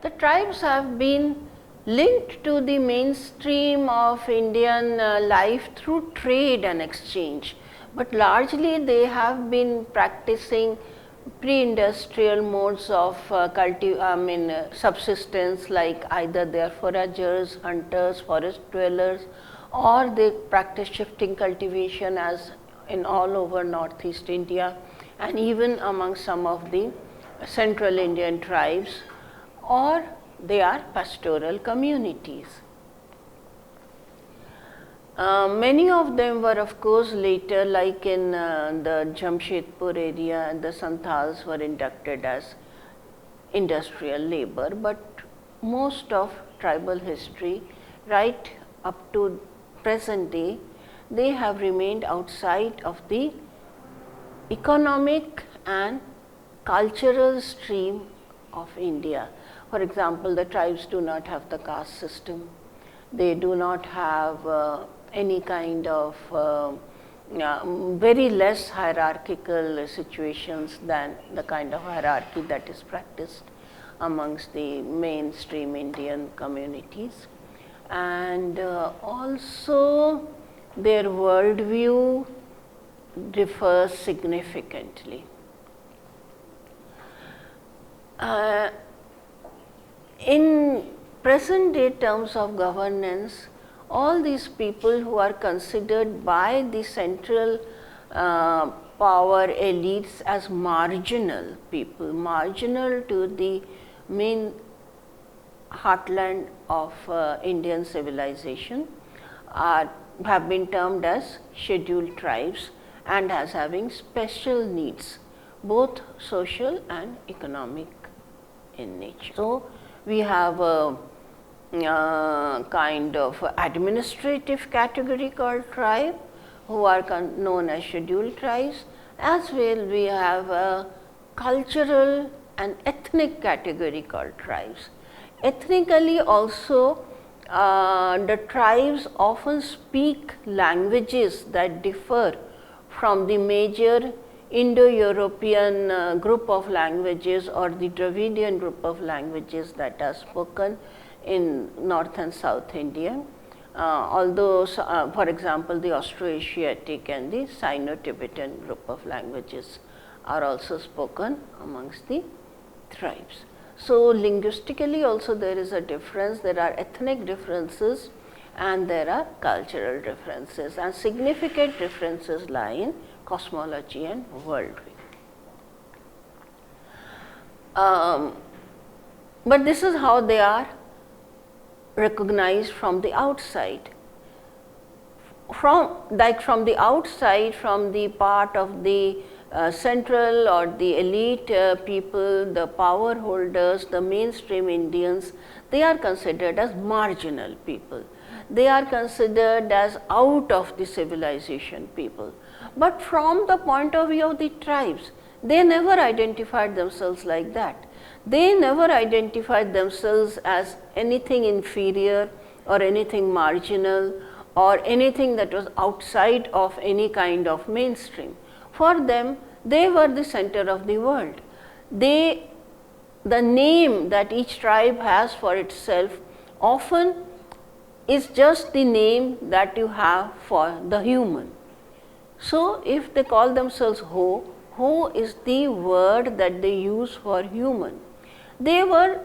the tribes have been linked to the mainstream of Indian life through trade and exchange, but largely they have been practicing pre-industrial modes of subsistence, like either they are foragers, hunters, forest dwellers, or they practice shifting cultivation as in all over northeast India and even among some of the central Indian tribes, or they are pastoral communities. Many of them were of course later, like in the Jamshedpur area, the Santals were inducted as industrial labor, but most of tribal history right up to present day, they have remained outside of the economic and cultural stream of India. For example, the tribes do not have the caste system, they do not have any kind of very less hierarchical situations than the kind of hierarchy that is practiced amongst the mainstream Indian communities. And also their worldview differs significantly. In present day terms of governance, all these people who are considered by the central power elites as marginal people, marginal to the main heartland of Indian civilization, have been termed as scheduled tribes and as having special needs, both social and economic in nature. So, we have a kind of administrative category called tribe, who are known as scheduled tribes, as well we have a cultural and ethnic category called tribes. Ethnically also, the tribes often speak languages that differ from the major Indo-European group of languages or the Dravidian group of languages that are spoken in North and South India. Although, for example, the Austroasiatic and the Sino-Tibetan group of languages are also spoken amongst the tribes. So, linguistically also there is a difference, there are ethnic differences and there are cultural differences, and significant differences lie in cosmology and worldview. But this is how they are recognized from the outside. From the outside, from the part of the central or the elite people, the power holders, the mainstream Indians, they are considered as marginal people. They are considered as out of the civilization people. But from the point of view of the tribes, they never identified themselves like that. They never identified themselves as anything inferior or anything marginal or anything that was outside of any kind of mainstream. For them, they were the center of the world. The name that each tribe has for itself often is just the name that you have for the human. So, if they call themselves Ho, Ho is the word that they use for human. They were,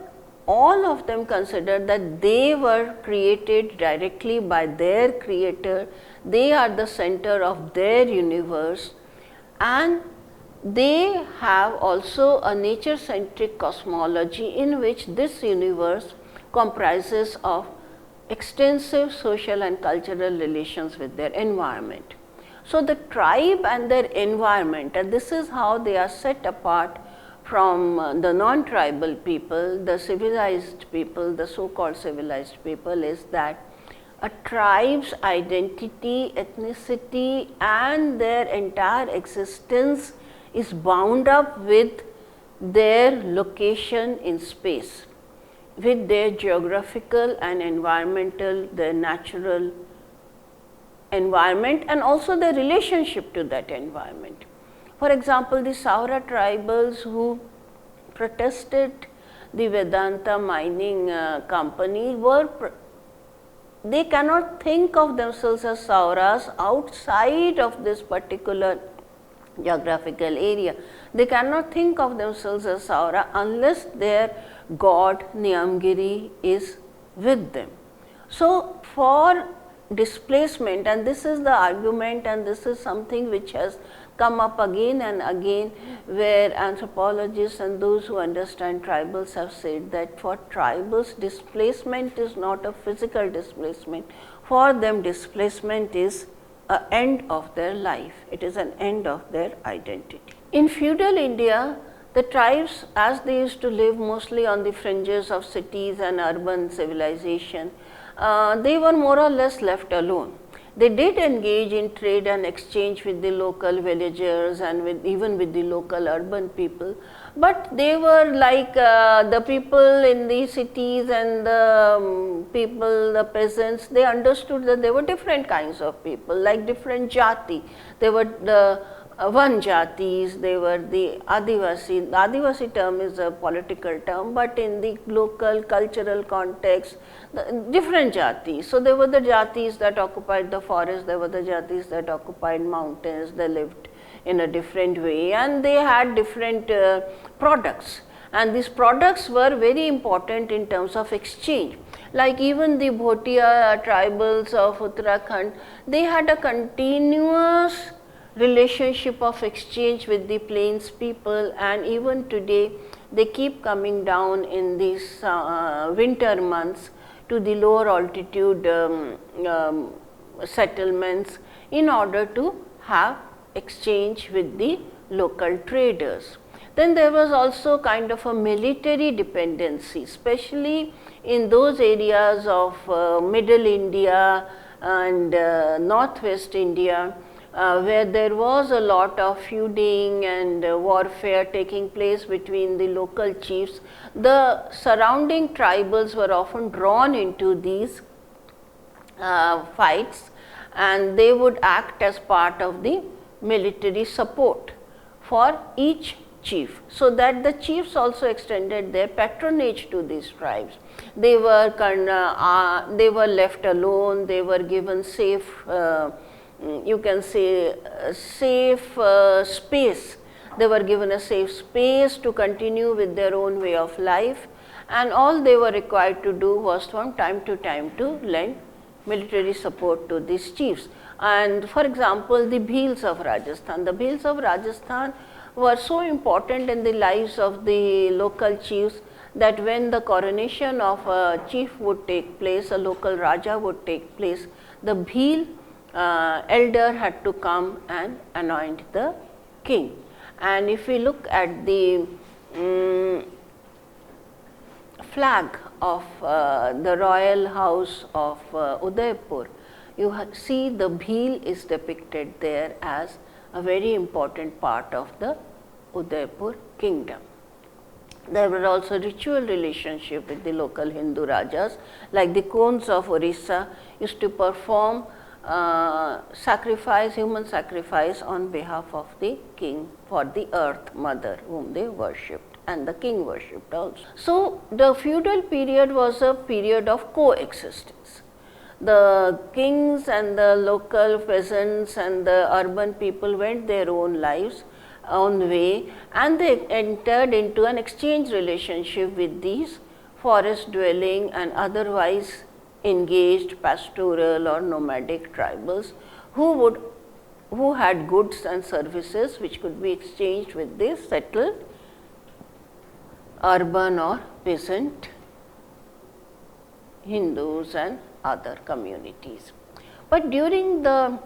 all of them considered that they were created directly by their creator, they are the center of their universe, and they have also a nature centric cosmology in which this universe comprises of extensive social and cultural relations with their environment. So, the tribe and their environment, and this is how they are set apart from the non-tribal people, the civilized people, the so-called civilized people, is that a tribe's identity, ethnicity and their entire existence is bound up with their location in space, with their geographical and environmental, their natural environment and also the relationship to that environment. For example, the Saura tribals who protested the Vedanta mining company they cannot think of themselves as Sauras outside of this particular geographical area. They cannot think of themselves as Saura unless their god Niyamgiri is with them. So, for displacement, and this is the argument, and this is something which has come up again and again, where anthropologists and those who understand tribals have said that for tribals displacement is not a physical displacement, for them displacement is an end of their life, it is an end of their identity. In feudal India, the tribes, as they used to live mostly on the fringes of cities and urban civilization, they were more or less left alone. They did engage in trade and exchange with the local villagers and even with the local urban people, but they were like the people in the cities and the people, the peasants, they understood that there were different kinds of people, like different jati. They were the Vanjatis, they were the Adivasi. The Adivasi term is a political term, but in the local cultural context, different jatis. So, there were the jatis that occupied the forest, there were the jatis that occupied mountains, they lived in a different way and they had different products, and these products were very important in terms of exchange. Like even the Bhotia tribals of Uttarakhand, they had a continuous relationship of exchange with the plains people, and even today they keep coming down in these winter months to the lower altitude settlements in order to have exchange with the local traders. Then there was also kind of a military dependency, especially in those areas of middle India and northwest India, where there was a lot of feuding and warfare taking place between the local chiefs. The surrounding tribals were often drawn into these fights, and they would act as part of the military support for each chief, so that the chiefs also extended their patronage to these tribes. They were left alone, they were given safe, you can say safe space. They were given a safe space to continue with their own way of life, and all they were required to do was from time to time to lend military support to these chiefs. And for example, the Bhils of Rajasthan. The Bhils of Rajasthan were so important in the lives of the local chiefs that when the coronation of a chief would take place, a local Raja would take place, the Bhil elder had to come and anoint the king. And if we look at the flag of the royal house of Udaipur, you see the Bhil is depicted there as a very important part of the Udaipur kingdom. There were also ritual relationship with the local Hindu Rajas, like the Kons of Orissa used to perform sacrifice, human sacrifice on behalf of the king for the earth mother whom they worshipped, and the king worshipped also. So, the feudal period was a period of coexistence. The kings and the local peasants and the urban people went their own lives, own way, and they entered into an exchange relationship with these forest dwelling and otherwise engaged pastoral or nomadic tribals who had goods and services which could be exchanged with the settled urban or peasant Hindus and other communities. But during the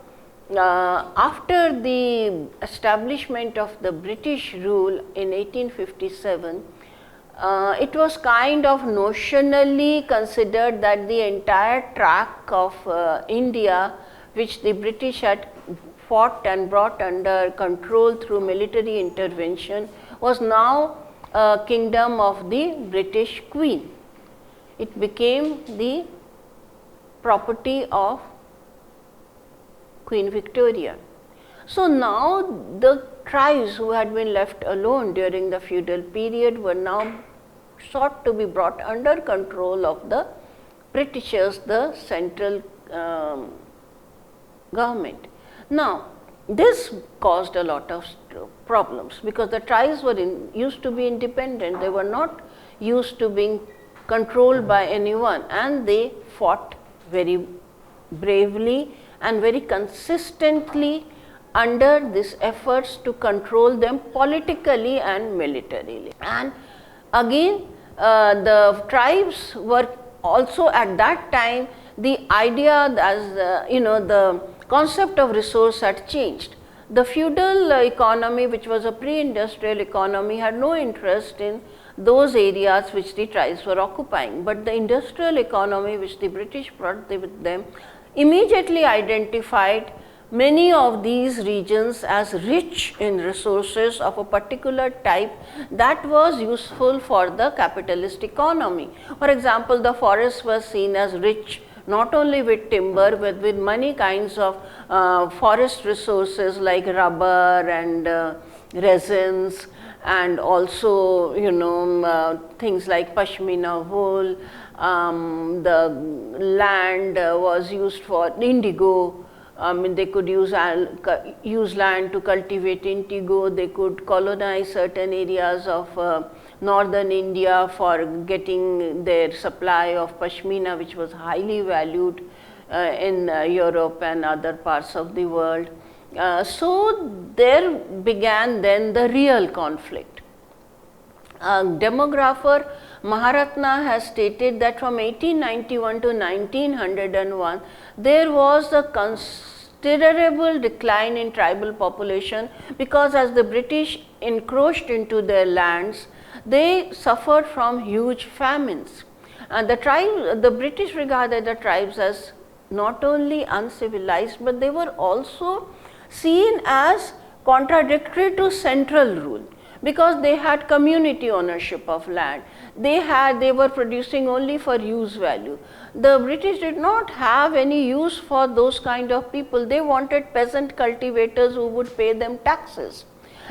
after the establishment of the British rule in 1857, it was kind of notionally considered that the entire tract of India, which the British had fought and brought under control through military intervention, was now a kingdom of the British Queen. It became the property of Queen Victoria. So, now the tribes who had been left alone during the feudal period were now sought to be brought under control of the Britishers, the central government. Now, this caused a lot of problems because the tribes were used to be independent, they were not used to being controlled by anyone, and they fought very bravely and very consistently under these efforts to control them politically and militarily. And again, the tribes were also at that time, the idea as the concept of resource had changed. The feudal economy, which was a pre-industrial economy, had no interest in those areas which the tribes were occupying, but the industrial economy which the British brought with them immediately identified many of these regions as rich in resources of a particular type that was useful for the capitalist economy. For example, the forests were seen as rich not only with timber, but with many kinds of forest resources like rubber and resins, and also things like pashmina wool. The land was used for indigo. They could use land to cultivate indigo. They could colonize certain areas of northern India for getting their supply of pashmina, which was highly valued in Europe and other parts of the world. So there began then the real conflict. Demographer Maharatna has stated that from 1891 to 1901, there was a considerable decline in tribal population because as the British encroached into their lands, they suffered from huge famines. And the British regarded the tribes as not only uncivilized, but they were also seen as contradictory to central rule, because they had community ownership of land. They were producing only for use value. The British did not have any use for those kind of people. They wanted peasant cultivators who would pay them taxes.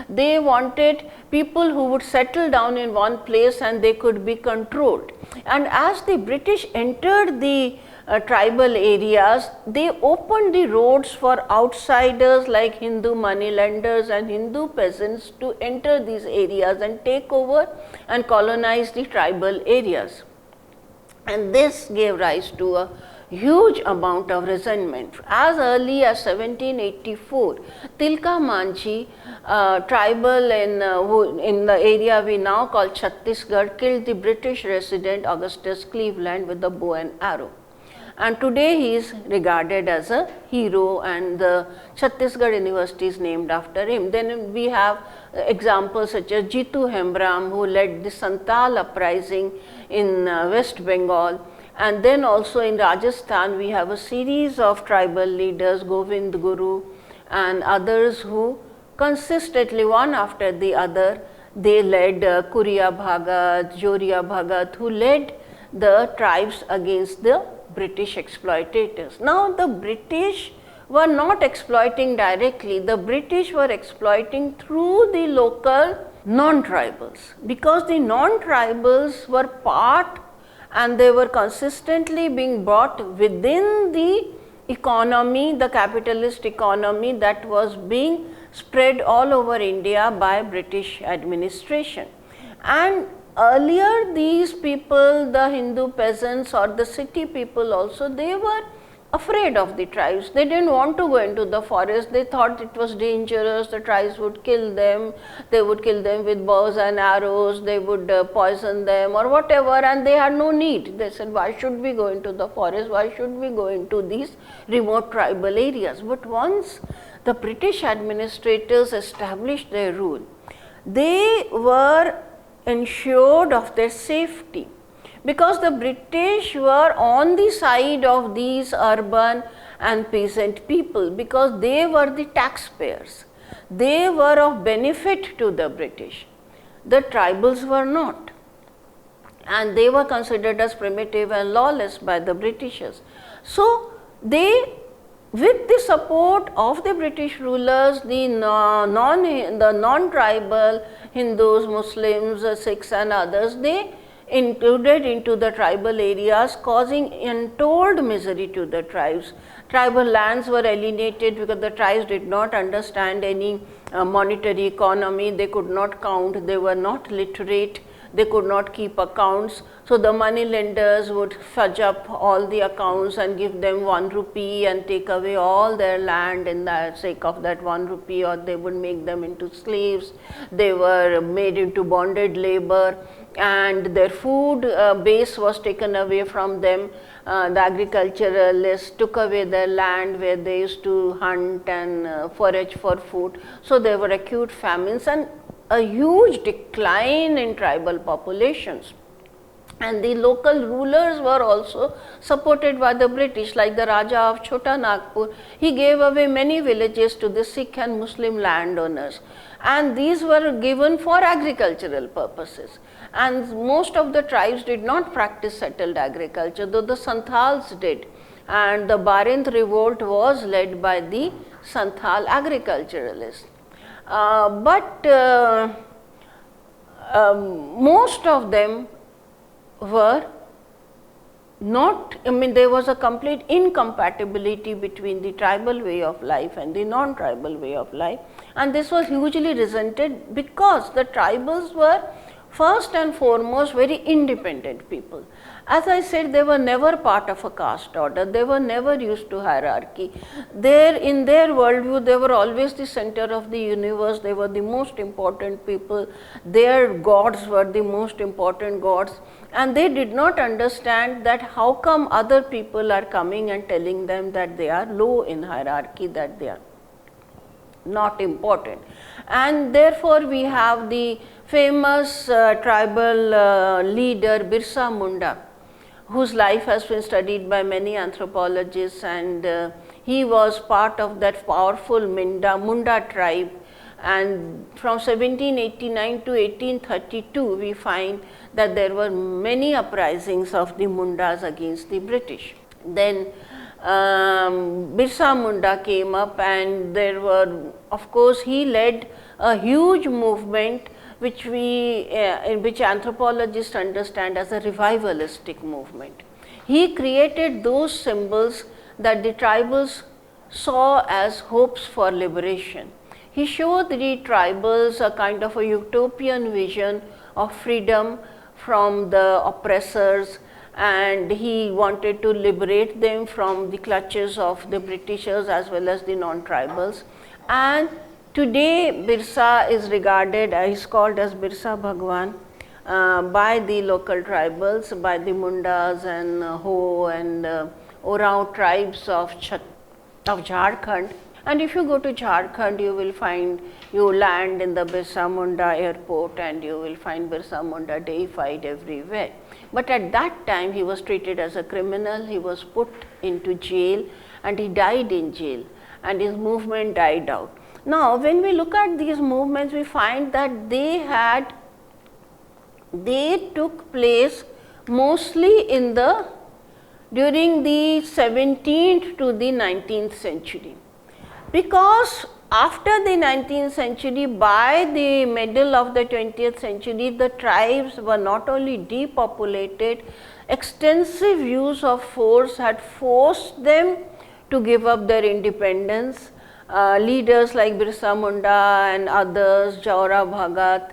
They wanted people who would settle down in one place and they could be controlled. And as the British entered the tribal areas, they opened the roads for outsiders like Hindu moneylenders and Hindu peasants to enter these areas and take over and colonize the tribal areas. And this gave rise to a huge amount of resentment. As early as 1784, Tilka Manjhi, tribal in the area we now call Chhattisgarh, killed the British resident Augustus Cleveland with a bow and arrow. And today he is regarded as a hero, and the Chhattisgarh University is named after him. Then we have examples such as Jitu Hembram, who led the Santal uprising in West Bengal. And then also in Rajasthan we have a series of tribal leaders, Govind Guru and others, who consistently, one after the other, they led Kuriya Bhagat, Joria Bhagat, who led the tribes against the British exploitators. Now the British were not exploiting directly, the British were exploiting through the local non-tribals, because the non-tribals were part and they were consistently being brought within the economy, the capitalist economy that was being spread all over India by British administration. And earlier these people, the Hindu peasants or the city people also, they were afraid of the tribes. They didn't want to go into the forest. They thought it was dangerous. The tribes would kill them. They would kill them with bows and arrows. They would poison them or whatever, and they had no need. They said, why should we go into the forest? Why should we go into these remote tribal areas? But once the British administrators established their rule, they were ensured of their safety, because the British were on the side of these urban and peasant people, because they were the taxpayers. They were of benefit to the British. The tribals were not, and they were considered as primitive and lawless by the Britishers. So they, with the support of the British rulers, the non-tribal Hindus, Muslims, Sikhs and others, they included into the tribal areas, causing untold misery to the tribes. Tribal lands were alienated because the tribes did not understand any monetary economy, they could not count, they were not literate, they could not keep accounts. So, the money lenders would fudge up all the accounts and give them 1 rupee and take away all their land in the sake of that 1 rupee, or they would make them into slaves. They were made into bonded labor, and their food base was taken away from them. The agriculturalists took away their land where they used to hunt and forage for food. So, there were acute famines and a huge decline in tribal populations, and the local rulers were also supported by the British, like the Raja of Chota Nagpur. He gave away many villages to the Sikh and Muslim landowners, and these were given for agricultural purposes, and most of the tribes did not practice settled agriculture, though the Santals did, and the Barind revolt was led by the Santhal agriculturalists. But most of them were not, I mean, there was a complete incompatibility between the tribal way of life and the non-tribal way of life, and this was hugely resented because the tribals were first and foremost very independent people. As I said, they were never part of a caste order, they were never used to hierarchy. In their worldview, they were always the center of the universe, they were the most important people, their gods were the most important gods, and they did not understand that how come other people are coming and telling them that they are low in hierarchy, that they are not important. And therefore, we have the famous tribal leader Birsa Munda, whose life has been studied by many anthropologists, and he was part of that powerful Munda tribe, and from 1789 to 1832 we find that there were many uprisings of the Mundas against the British. Then Birsa Munda came up, and there were, of course, he led a huge movement which which anthropologists understand as a revivalistic movement. He created those symbols that the tribals saw as hopes for liberation. He showed the tribals a kind of a utopian vision of freedom from the oppressors, and he wanted to liberate them from the clutches of the Britishers as well as the non-tribals. And today Birsa is regarded, is called as Birsa Bhagwan by the local tribals, by the Mundas and Ho and Oraon tribes of Jharkhand. And if you go to Jharkhand, you will find, you land in the Birsa Munda airport and you will find Birsa Munda deified everywhere. But at that time he was treated as a criminal, he was put into jail and he died in jail, and his movement died out. Now, when we look at these movements, we find that they took place mostly during the 17th to the 19th century. Because after the 19th century, by the middle of the 20th century, the tribes were not only depopulated, extensive use of force had forced them to give up their independence. Leaders like Birsa Munda and others, Jaora Bhagat,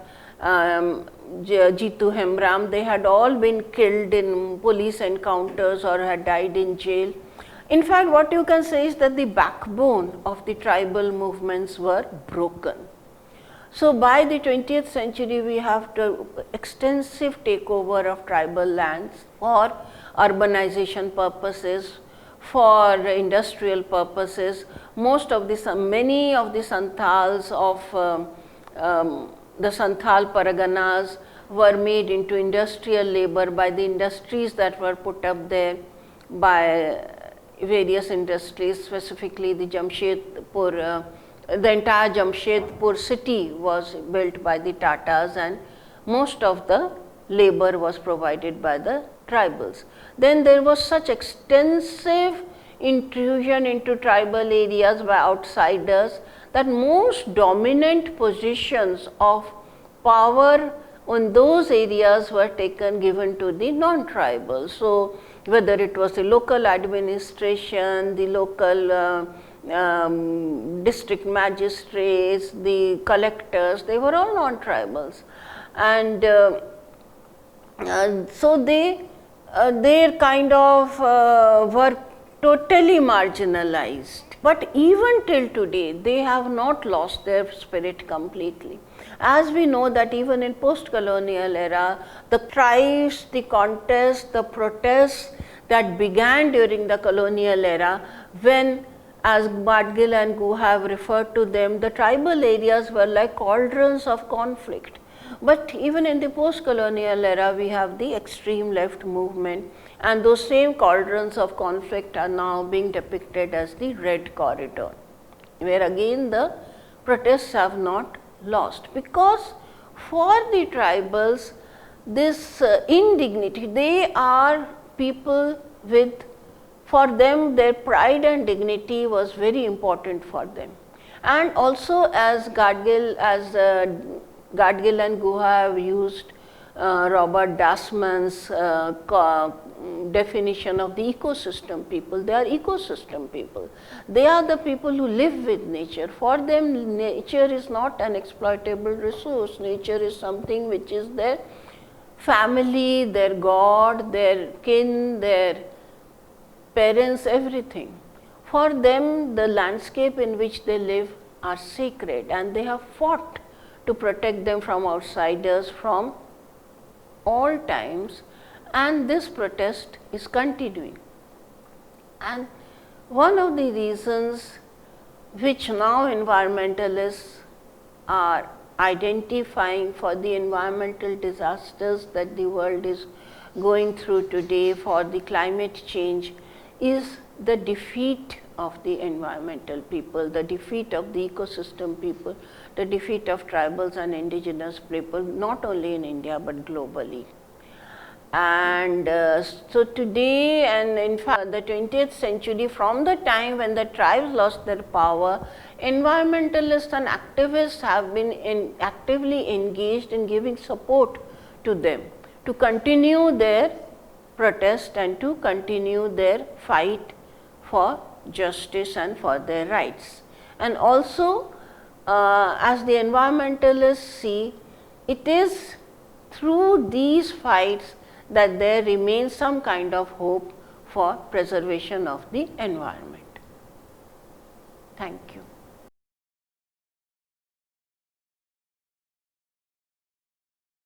Jitu Hemram, they had all been killed in police encounters or had died in jail. In fact, what you can say is that the backbone of the tribal movements were broken. So, by the 20th century, we have the extensive takeover of tribal lands for urbanization purposes, for industrial purposes. Many of the Santals of the Santhal Parganas were made into industrial labor by the industries that were put up there by various industries, specifically the Jamshedpur, the entire Jamshedpur city was built by the Tatas, and most of the labor was provided by the tribals. Then there was such extensive intrusion into tribal areas by outsiders that most dominant positions of power on those areas were given to the non-tribals. So, whether it was the local administration, the local district magistrates, the collectors, they were all non-tribals, and so they kind of were totally marginalized. But even till today, they have not lost their spirit completely. As we know that even in post-colonial era, the tribes, the contests, the protests that began during the colonial era, when, as Badgil and Gu have referred to them, the tribal areas were like cauldrons of conflict. But even in the post-colonial era, we have the extreme left movement, and those same cauldrons of conflict are now being depicted as the Red Corridor, where again the protests have not lost, because for the tribals this indignity, they are people with, for them their pride and dignity was very important for them. And also, as Gadgil and Guha have used Robert Dasman's definition of the ecosystem people. They are ecosystem people. They are the people who live with nature. For them, nature is not an exploitable resource. Nature is something which is their family, their God, their kin, their parents, everything. For them, the landscape in which they live are sacred, and they have fought to protect them from outsiders from all times, and this protest is continuing. And one of the reasons which now environmentalists are identifying for the environmental disasters that the world is going through today, for the climate change, is the defeat of the environmental people, the defeat of the ecosystem people, the defeat of tribals and indigenous people, not only in India but globally. And so today, and in fact the 20th century, from the time when the tribes lost their power, environmentalists and activists have been actively engaged in giving support to them to continue their protest and to continue their fight for justice and for their rights. And also, as the environmentalists see, it is through these fights that there remains some kind of hope for preservation of the environment. Thank you.